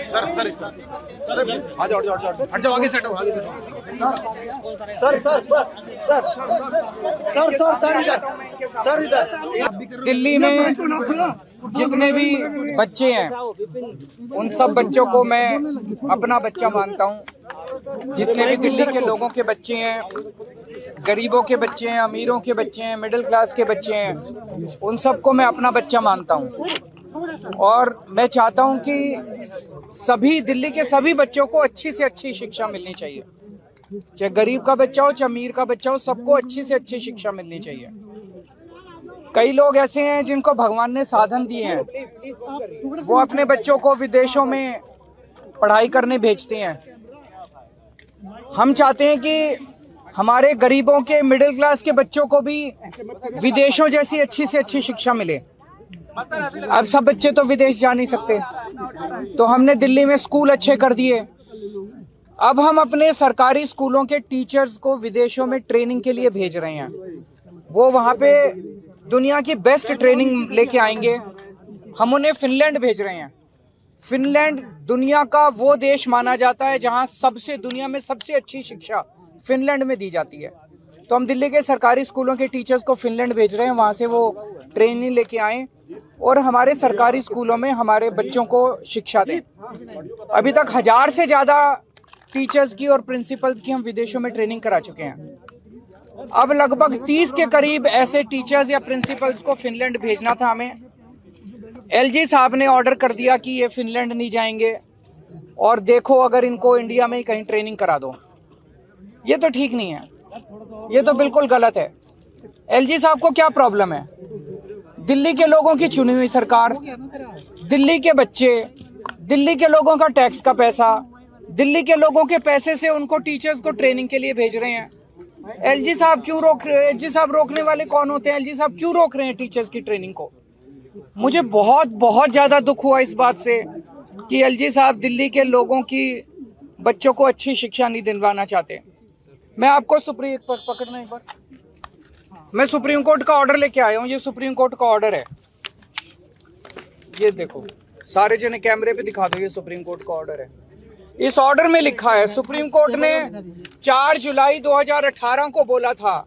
Sir sir आ जाओ हट जाओ आगे से हटो सर इधर। दिल्ली में जितने भी बच्चे हैं उन सब बच्चों को मैं अपना बच्चा मानता हूं। जितने भी दिल्ली के लोगों के बच्चे हैं, गरीबों के बच्चे हैं, अमीरों के बच्चे हैं, मिडिल क्लास के बच्चे हैं, उन सबको मैं अपना बच्चा मानता हूं। और मैं चाहता हूं कि सभी दिल्ली के सभी बच्चों को अच्छी से अच्छी शिक्षा मिलनी चाहिए। चाहे गरीब का बच्चा हो, चाहे अमीर का बच्चा हो, सबको अच्छी से अच्छी शिक्षा मिलनी चाहिए। कई लोग ऐसे हैं जिनको भगवान ने साधन दिए हैं, वो अपने बच्चों को विदेशों में पढ़ाई करने भेजते हैं। हम चाहते हैं कि हमारे गरीबों के, मिडिल क्लास के बच्चों को भी विदेशों जैसी अच्छी से अच्छी शिक्षा मिले। अब सब बच्चे तो विदेश जा नहीं सकते, तो हमने दिल्ली में स्कूल अच्छे कर दिए। अब हम अपने सरकारी स्कूलों के टीचर्स को विदेशों में ट्रेनिंग के लिए भेज रहे हैं। वो वहाँ पे दुनिया की बेस्ट ट्रेनिंग लेके आएंगे। हम उन्हें फिनलैंड भेज रहे हैं। फिनलैंड दुनिया का वो देश माना जाता है जहाँ दुनिया में सबसे अच्छी शिक्षा फिनलैंड में दी जाती है। तो हम दिल्ली के सरकारी स्कूलों के टीचर्स को फिनलैंड भेज रहे हैं, वहाँ से वो ट्रेनिंग लेके आए और हमारे सरकारी स्कूलों में हमारे बच्चों को शिक्षा दें। अभी तक 1000 से ज़्यादा टीचर्स की और प्रिंसिपल्स की हम विदेशों में ट्रेनिंग करा चुके हैं। अब लगभग 30 के करीब ऐसे टीचर्स या प्रिंसिपल्स को फिनलैंड भेजना था हमें। एलजी साहब ने ऑर्डर कर दिया कि ये फिनलैंड नहीं जाएंगे और देखो अगर इनको इंडिया में ही कहीं ट्रेनिंग करा दो। ये तो ठीक नहीं है, ये तो बिल्कुल गलत है। एलजी साहब को क्या प्रॉब्लम है? दिल्ली के लोगों की चुनी हुई सरकार, दिल्ली के बच्चे, दिल्ली के लोगों का टैक्स का पैसा, दिल्ली के लोगों के पैसे से उनको टीचर्स को ट्रेनिंग के लिए भेज रहे हैं। एलजी साहब क्यों रोक रहे हैं? एलजी साहब रोकने वाले कौन होते हैं? एलजी साहब क्यों रोक रहे हैं टीचर्स की ट्रेनिंग को? मुझे बहुत ज्यादा दुख हुआ इस बात से कि एलजी साहब दिल्ली के लोगों की बच्चों को अच्छी शिक्षा नहीं दिलवाना चाहते। मैं आपको सुप्रीम पर पकड़ना एक बार, मैं सुप्रीम कोर्ट का ऑर्डर लेके आया हूँ। ये सुप्रीम कोर्ट का ऑर्डर है, ये देखो, सारे जने कैमरे पे दिखा दो। ये सुप्रीम कोर्ट का ऑर्डर है। इस ऑर्डर में लिखा है, सुप्रीम कोर्ट ने 4 जुलाई 2018 को बोला था,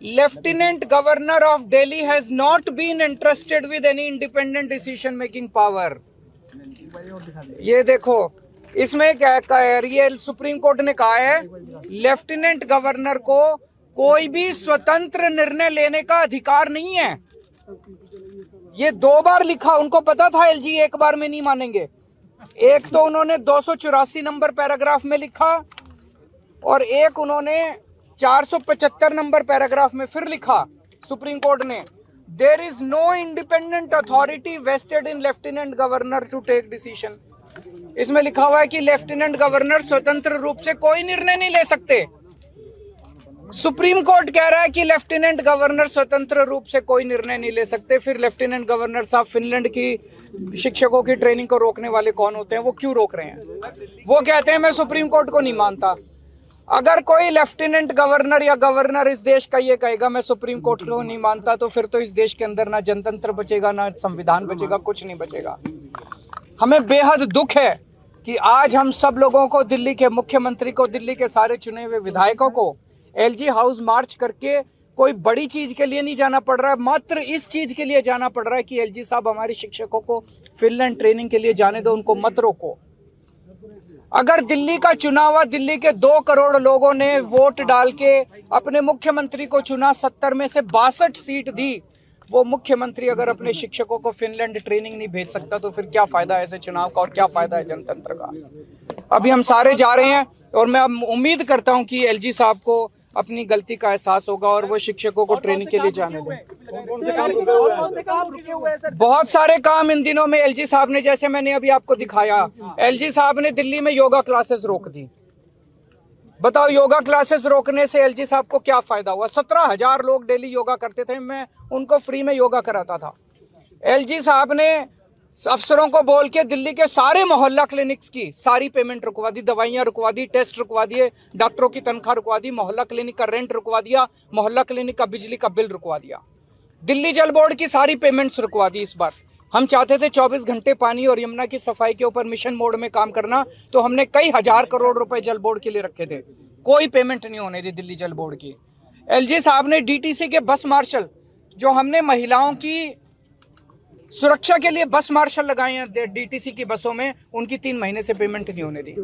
lieutenant governor of Delhi has not been interested with any independent decision making power. ये देखो, इसमें क्या है? ये सुप्रीम कोर्ट ने कहा है लेफ्टिनेंट गवर्नर को कोई भी स्वतंत्र निर्णय लेने का अधिकार नहीं है। ये 2 बार लिखा। उनको पता था एलजी एक बार में नहीं मानेंगे। एक तो उन्होंने 284 नंबर पैराग्राफ में लिखा और एक उन्होंने 475 नंबर पैराग्राफ में फिर लिखा। सुप्रीम कोर्ट ने, there is no independent authority vested in lieutenant governor to take decision. इसमें लिखा हुआ है कि लेफ्टिनेंट गवर्नर स्वतंत्र रूप से कोई निर्णय नहीं ले सकते। सुप्रीम कोर्ट कह रहा है कि लेफ्टिनेंट गवर्नर स्वतंत्र रूप से कोई निर्णय नहीं ले सकते। फिर लेफ्टिनेंट गवर्नर साहब फिनलैंड की शिक्षकों की ट्रेनिंग को रोकने वाले कौन होते हैं? वो क्यों रोक रहे हैं? वो कहते हैं मैं सुप्रीम कोर्ट को नहीं मानता। अगर कोई लेफ्टिनेंट गवर्नर या गवर्नर इस देश का ये कहेगा मैं सुप्रीम कोर्ट को नहीं मानता, तो फिर तो इस देश के अंदर ना जनतंत्र बचेगा, ना संविधान बचेगा, कुछ नहीं बचेगा। हमें बेहद दुख है कि आज हम सब लोगों को, दिल्ली के मुख्यमंत्री को, दिल्ली के सारे चुने हुए विधायकों को एलजी हाउस मार्च करके कोई बड़ी चीज के लिए नहीं जाना पड़ रहा है। मात्र इस चीज के लिए जाना पड़ रहा है कि एलजी साहब हमारे शिक्षकों को फिनलैंड ट्रेनिंग के लिए जाने दो, उनको मत रोको। अगर दिल्ली का चुनाव हुआ, दिल्ली के 2 करोड़ लोगों ने वोट डाल के अपने मुख्यमंत्री को चुना, 70 में से 62 सीट दी, वो मुख्यमंत्री अगर अपने शिक्षकों को फिनलैंड ट्रेनिंग नहीं भेज सकता तो फिर क्या फायदा है ऐसे चुनाव का और क्या फायदा है जनतंत्र का? अभी हम सारे जा रहे हैं और मैं उम्मीद करता हूं कि एलजी साहब को अपनी गलती का एहसास होगा और वो शिक्षकों को ट्रेनिंग के लिए जाने दें। बहुत सारे काम इन दिनों में एलजी साहब ने, जैसे मैंने अभी आपको दिखाया, एलजी साहब ने दिल्ली में योगा क्लासेस रोक दी। बताओ, योगा क्लासेस रोकने से एलजी साहब को क्या फायदा हुआ? 17,000 लोग डेली योगा करते थे, मैं उनको फ्री में योगा कराता था। एलजी साहब ने अफसरों को बोल के दिल्ली के सारे मोहल्ला क्लिनिक्स की सारी पेमेंट रुकवा दी, दवाइयां रुकवा दी, टेस्ट रुकवा दिए, डॉक्टरों की तनख्वाह रुकवा दी, मोहल्ला क्लिनिक का रेंट रुकवा दिया, मोहल्ला क्लिनिक का बिजली का बिल रुकवा दिया। दिल्ली जल बोर्ड की सारी पेमेंट्स रुकवा दी इस बार। हम चाहते थे 24 घंटे पानी और यमुना की सफाई के ऊपर मिशन मोड में काम करना, तो हमने कई हजार करोड़ रुपए जल बोर्ड के लिए रखे थे, कोई पेमेंट नहीं होने दी दिल्ली जल बोर्ड की। एलजी साहब ने डीटीसी के बस मार्शल, जो हमने महिलाओं की सुरक्षा के लिए बस मार्शल लगाए हैं डीटीसी की बसों में, उनकी 3 महीने से पेमेंट नहीं होने दी।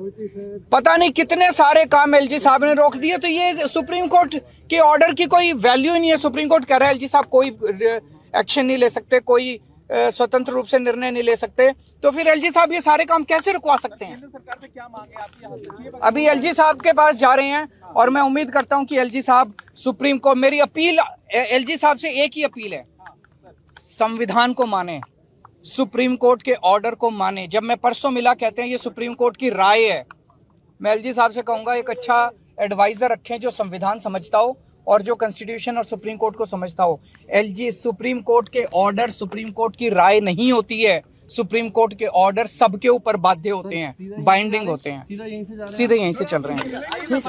पता नहीं कितने सारे काम एलजी साहब ने रोक दिए। तो ये सुप्रीम कोर्ट के ऑर्डर की कोई वैल्यू ही नहीं है। सुप्रीम कोर्ट कह रहा है एलजी साहब कोई एक्शन नहीं ले सकते, कोई स्वतंत्र रूप से निर्णय नहीं ले सकते, तो फिर एलजी साहब ये सारे काम कैसे रुकवा सकते हैं? सरकार से क्या मांगे आपकी? अभी एलजी साहब के पास जा रहे हैं और मैं उम्मीद करता हूं कि एलजी साहब सुप्रीम कोर्ट, मेरी अपील एलजी साहब से एक ही अपील है, संविधान को माने, सुप्रीम कोर्ट के ऑर्डर को माने। जब मैं परसों मिला, कहते हैं ये सुप्रीम कोर्ट की राय है। मैं एलजी साहब से कहूंगा एक अच्छा एडवाइजर रखें जो संविधान समझता हो और जो कॉन्स्टिट्यूशन और सुप्रीम कोर्ट को समझता हो। एलजी, सुप्रीम कोर्ट के ऑर्डर सुप्रीम कोर्ट की राय नहीं होती है। सुप्रीम कोर्ट के ऑर्डर सबके ऊपर बाध्य होते हैं, बाइंडिंग होते हैं। सीधे यहीं से चल रहे हैं।